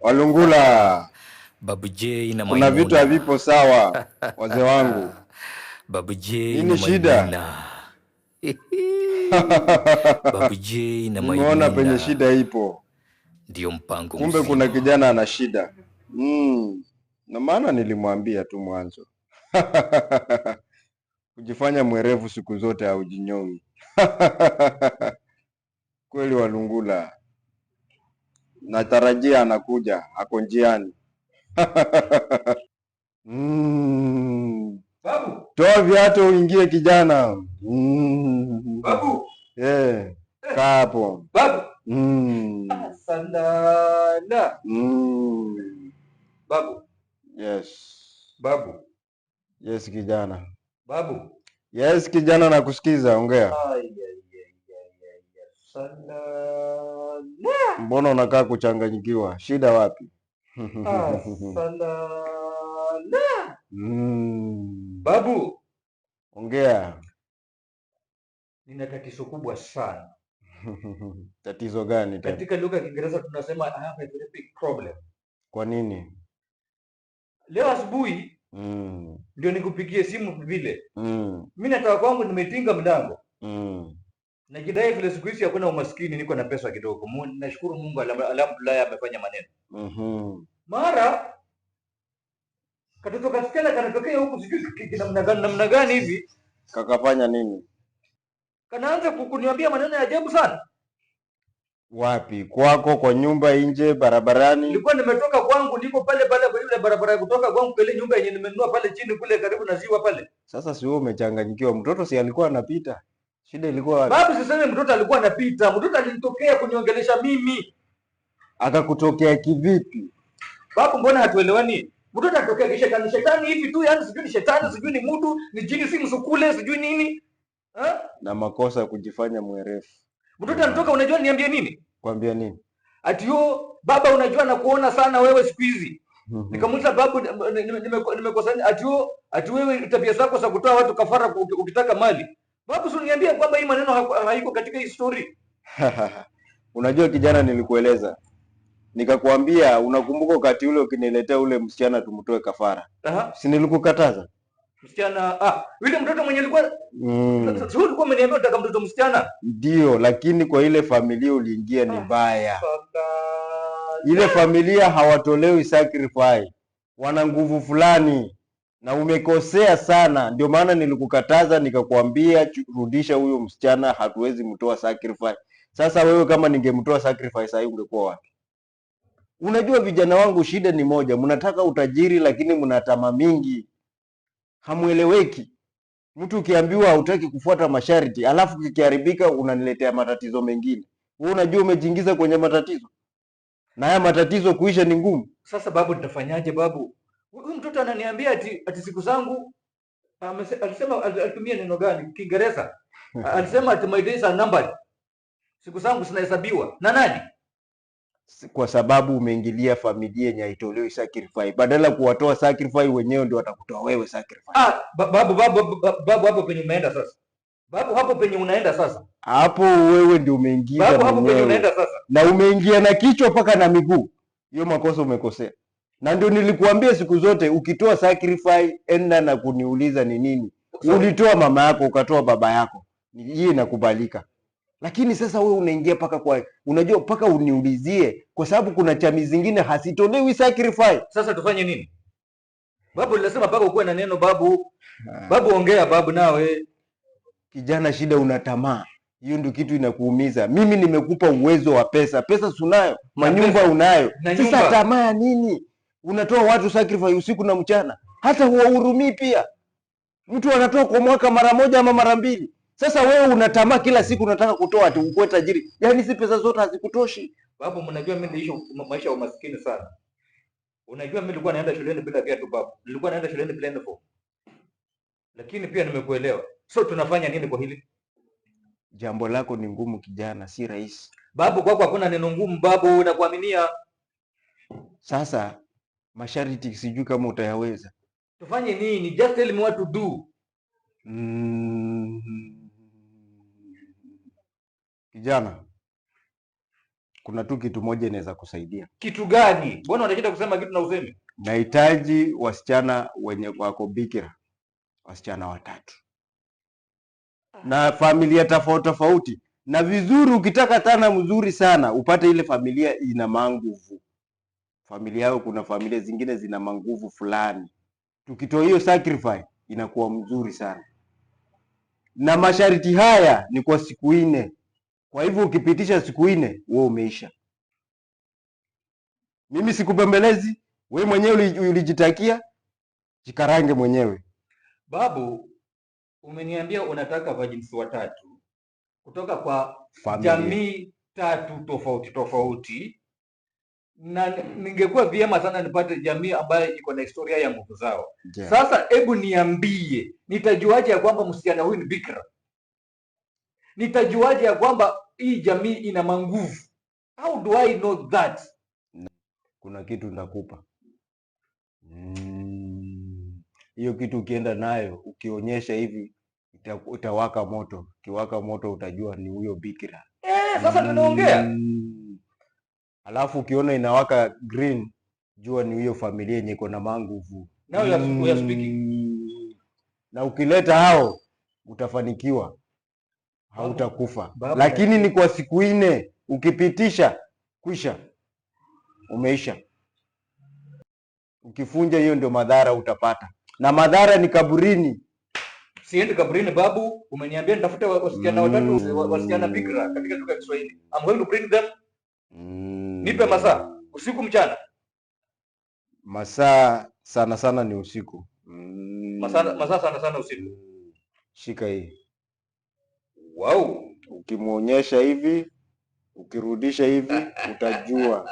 Walungula, Babu J na kuna vitu Maimuna. havipo sawa wazee wangu. Babu J na Nini shida? Maimuna. Babu J na Nimeona penye Maimuna shida ipo. ndio mpango Kumbe mzima. kuna kijana ana shida. Na maana nilimwambia tu mwanzo. Kujifanya mwerevu siku zote haujinyongi. Kweli Walungula. Natarajia anakuja, ako njiani. Babu, toa viatu uingie kijana. babu, Kaa hapo. babu. Sandala. Babu. Yes. Babu. Yes kijana. Babu. Yes kijana, nakusikiza, ongea. Sandala. Mbona unakaa kuchanganyikiwa? Shida wapi? Sandala. Babu, ongea. Nina tatizo kubwa sana. Tatizo gani tena? Katika lugha ya Kiingereza tunasema I have a very big problem. Kwa nini? Leo asubuhi ndio nikupigie simu vile. Mimi nataka kwangu nimetinga mlango. Najidai vile siku hizi hakuna umaskini, niko na pesa kidogo. Nashukuru Mungu, alhamdulillah amefanya maneno. Mara katoto kasichana kanatokea huku, sijui namna gani hivi. Kakafanya nini? Kanaanza kuniambia maneno ya ajabu sana. Wapi? Kwako, kwa nyumba, nje, barabarani? Nilikuwa nimetoka kwangu, niko pale kwa ile barabara kutoka kwangu kule nyumba yenye nimenunua pale chini kule karibu na ziwa pale. Sasa si wewe umechanganyikiwa? Mtoto si alikuwa anapita? Shida ilikuwa wapi? Babu, siseme mtoto alikuwa anapita. Mtoto alinitokea kuniongelesha mimi. Akakutokea kivipi? Babu, mbona hatuelewani? Mtoto atokea kishetani, shetani hivi tu, yani sijui ni shetani, sijui ni mudu, ni jini, si msukule, sijui nini. Na makosa ya kujifanya mwerefu. Mtoto anatoka, unajua niambie nini? Kwambia nini? Ati yo baba, unajua nakuona sana wewe siku hizi. Nikamuuliza babu, nimekosana? Ati wewe tabia zako za kutoa watu kafara ukitaka mali. Babu, si uniambia kwamba hii maneno haiko katika hii story. Unajua kijana, nilikueleza nikakwambia, unakumbuka wakati ule ukiniletea ule msichana tumtoe kafara? Si nilikukataza? Msichana yule mtoto mwenye alikuwa sio, ulikuwa umeniambia unataka mtoto msichana? Ndio, lakini kwa ile familia uliingia ni mbaya. Ile familia hawatolewi sacrifice, wana nguvu fulani na umekosea sana. Ndio maana nilikukataza, nikakwambia rudisha huyo msichana, hatuwezi mtoa sacrifice. Sasa wewe kama ningemtoa sacrifice sasa ungekuwa wapi? Unajua vijana wangu, shida ni moja, mnataka utajiri lakini mna tamaa mingi, hamueleweki. Mtu ukiambiwa hautaki kufuata masharti, alafu kikiharibika unaniletea matatizo mengine. Wewe unajua umejiingiza kwenye matatizo, na haya matatizo kuisha ni ngumu. Sasa babu, nitafanyaje babu? Huyu mtoto ananiambia ati siku zangu, alisema, alitumia neno gani Kiingereza? Alisema ati my days are numbered. Siku zangu zinahesabiwa na nani? Kwa sababu umeingilia familia yenye haitolewi sacrifice. Badala kuwatoa sacrifice, wenyewe ndio watakutoa wewe sacrifice. Babu, hapo penye umeenda sasa. Babu, hapo penye unaenda sasa. Hapo wewe ndio umeingiza. Babu, hapo penye unaenda sasa. Na umeingia na kichwa mpaka na miguu. Hiyo makosa umekosea. Na ndio nilikuambia siku zote, ukitoa sacrifice enda na kuniuliza ni nini. Ulitoa mama yako, ukatoa baba yako. Hii inakubalika. Lakini sasa wewe unaingia paka kwa, unajua paka uniulizie, kwa sababu kuna chami zingine hasitolewi sacrifice. Sasa tufanye nini? Babu, nilisema paka ukuwe na neno babu. Babu, ongea babu nawe. Kijana, shida una tamaa. Hiyo ndio kitu inakuumiza. Mimi nimekupa uwezo wa pesa. Pesa sunayo, manyumba unayo. Sasa tamaa nini? Unatoa watu sacrifice usiku na mchana. Hata huwahurumii pia. Mtu anatoa kwa mwaka mara moja ama mara mbili. Sasa wewe unatamaa kila siku unataka kutoa ati ukue tajiri. Yaani si pesa zote hazikutoshi. Babu, mnajua mimi niliishi maisha ya umaskini sana. Unajua mimi nilikuwa naenda shuleni bila viatu babu. Nilikuwa naenda shuleni bila uniform. Lakini pia nimekuelewa. So tunafanya nini kwa hili? Jambo lako ni ngumu kijana, si rahisi. Babu, kwako hakuna neno ngumu babu, nakuaminia. Sasa masharti sijui kama utayaweza. Tufanye nini? Just tell me what to do. Kijana, kuna tu kitu moja inaweza kusaidia. Kitu gani? Mbona unataka kusema kitu na useme? Nahitaji wasichana wenye wako bikira, wasichana 3 na familia tofauti tofauti, na vizuri. Ukitaka tana mzuri sana upate ile familia ina manguvu. Familia yao, kuna familia zingine zina manguvu fulani, tukitoa hiyo sacrifice inakuwa mzuri sana. Na masharti haya ni kwa siku 4. Kwa hivyo ukipitisha siku 4 wewe umeisha. Mimi sikubembelezi, wewe mwenyewe ulijitakia, jikarange mwenyewe. Babu, umeniambia unataka virgins 3 kutoka kwa familia, jamii 3 tofauti tofauti, na ningekuwa vyema sana nipate jamii ambayo iko na historia ya nguvu zao. Yeah. Sasa hebu niambie, nitajuaje ya kwamba msichana huyu ni bikira? Nitajuaje ya kwamba hii jamii ina manguvu? How do I know that? Kuna kitu ndakupa hiyo kitu, ukienda nayo ukionyesha hivi itawaka moto. Kiwaka moto utajua ni huyo bikira. Sasa tunaongea. Alafu ukiona inawaka green, jua ni hiyo familia yenye iko na manguvu. Now we are speaking. Na ukileta hao utafanikiwa, hautakufa. Lakini ni kwa siku 4, ukipitisha kwisha, umeisha. Ukifunja hiyo ndio madhara utapata, na madhara ni kaburini. Siendi kaburini babu, umeniambia nitafute wasichana 3, wasichana bikira katika lugha ya Kiswahili. I'm going to bring them. Nipe masaa, usiku mchana? Masaa sana sana ni usiku. Masaa sana sana usiku. Shika hii. Wow, ukimuonyesha hivi, ukirudisha hivi utajua.